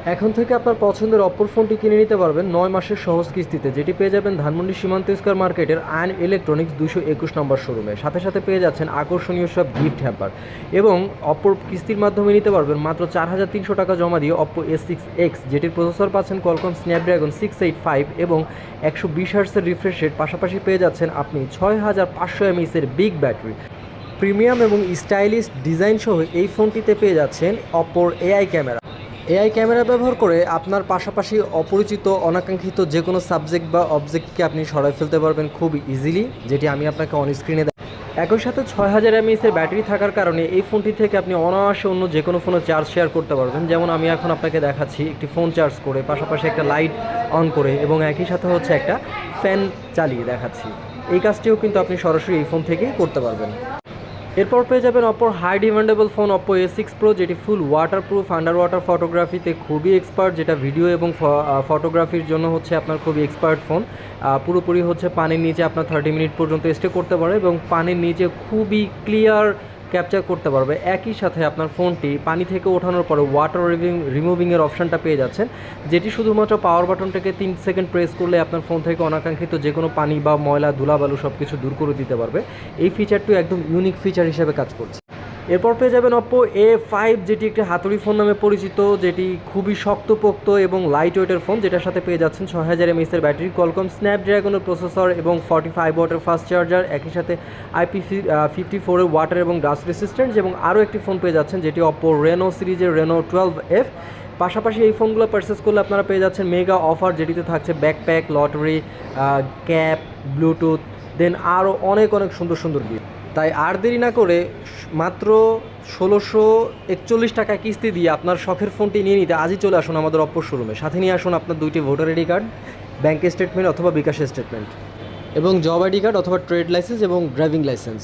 এখন থেকে আপনার পছন্দের অপর ফোনটি কিনে নিতে পারবেন 9 মাসের সহজ কিস্তিতে, যেটি পেয়ে যাবেন ধানমন্ডি সীমান্ত স্কয়ার মার্কেটের আয়ন ইলেকট্রনিক্স 221 নম্বর শোরুমে। সাথে সাথে পেয়ে যাচ্ছেন আকর্ষণীয় সব গিফট হ্যাম্পার এবং অপর কিস্তির মাধ্যমে নিতে পারবেন মাত্র 4,300 টাকা জমা দিয়ে অপো A6X, যেটির প্রসেসর পাচ্ছেন কোয়ালকম স্ন্যাপড্রাগন 685 এবং 120 হার্টজের রিফ্রেশ রেট। পাশাপাশি পেয়ে যাচ্ছেন আপনি 6500 mAh বিগ ব্যাটারি। প্রিমিয়াম এবং স্টাইলিশ ডিজাইন সহ এই ফোনটিতে পেয়ে যাচ্ছেন অপোর এআই ক্যামেরা ব্যবহার করে আপনার পাশাপাশি অপরিচিত অনাকাঙ্ক্ষিত যে কোনো সাবজেক্ট বা অবজেক্টকে আপনি সরাই ফেলতে পারবেন খুব ইজিলি, যেটি আমি আপনাকে অন স্ক্রিনে একই সাথে 6000 mAh ব্যাটারি থাকার কারণে এই ফোনটি থেকে আপনি অনায়াসে অন্য যে কোনো ফোনে চার্জ শেয়ার করতে পারবেন। যেমন আমি এখন আপনাকে দেখাচ্ছি একটি ফোন চার্জ করে, পাশাপাশি একটা লাইট অন করে এবং একই সাথে হচ্ছে একটা ফ্যান চালিয়ে দেখাচ্ছি। এই কাজটিও কিন্তু আপনি সরাসরি এই ফোন থেকেই করতে পারবেন। এরপর পেয়ে যাবেন অপর high demandable phone Oppo A6 Pro, যেটি ফুল ওয়াটারপ্রুফ, আন্ডার ওয়াটার ফটোগ্রাফিতে খুবই এক্সপার্ট, যেটা ভিডিও এবং ফটোগ্রাফির জন্য হচ্ছে আপনার খুবই এক্সপার্ট ফোন। পুরোপুরি হচ্ছে পানির নিচে আপনার 30 মিনিট পর্যন্ত স্টে করতে পারে এবং পানির নিচে খুবই ক্লিয়ার ক্যাপচার করতে পারবে। একই সাথে আপনার ফোনটি পানি থেকে ওঠানোর পরে ওয়াটার রিমুভিংয়ের অপশানটা পেয়ে যাচ্ছেন, যেটি শুধুমাত্র পাওয়ার বাটনটাকে 3 সেকেন্ড প্রেস করলে আপনার ফোন থেকে অনাকাঙ্ক্ষিত যে কোনো পানি বা ময়লা ধুলাবালু সব কিছু দূর করে দিতে পারবে। এই ফিচারটি একদম ইউনিক ফিচার হিসেবে কাজ করছে। এরপর পেয়ে যাবেন অপো A5, যেটি একটি হাতুড়ি ফোন নামে পরিচিত, যেটি খুবই শক্তপোক্ত এবং লাইট ওয়েটের ফোন, যেটার সাথে পেয়ে যাচ্ছেন 6000 mAh ব্যাটারি, কোয়ালকম স্ন্যাপড্রাগনের প্রসেসর এবং 45 ওয়াটের ফাস্ট চার্জার, একই সাথে IP54 ওয়াটার এবং ডাস্ট রেসিস্ট্যান্ট এবং আরও একটি ফোন পেয়ে যাচ্ছেন যেটি অপো রেনো সিরিজের রেনো 12F। পাশাপাশি এই ফোনগুলো পারচেস করলে আপনারা পেয়ে যাচ্ছেন মেগা অফার, যেটিতে থাকছে ব্যাকপ্যাক, লটারি, ক্যাপ, ব্লুটুথ, দেন আরও অনেক সুন্দর সুন্দর গিফট। তাই আর দেরি না করে মাত্র 1641 টাকা কিস্তি দিয়ে আপনার শখের ফোনটি নিয়ে নিতে আজই চলে আসুন আমাদের অপর শোরুমে। সাথে নিয়ে আসুন আপনার 2টি voter ID card, bank statement অথবা বিকাশ স্টেটমেন্ট এবং জব আইডি কার্ড অথবা ট্রেড লাইসেন্স এবং ড্রাইভিং লাইসেন্স।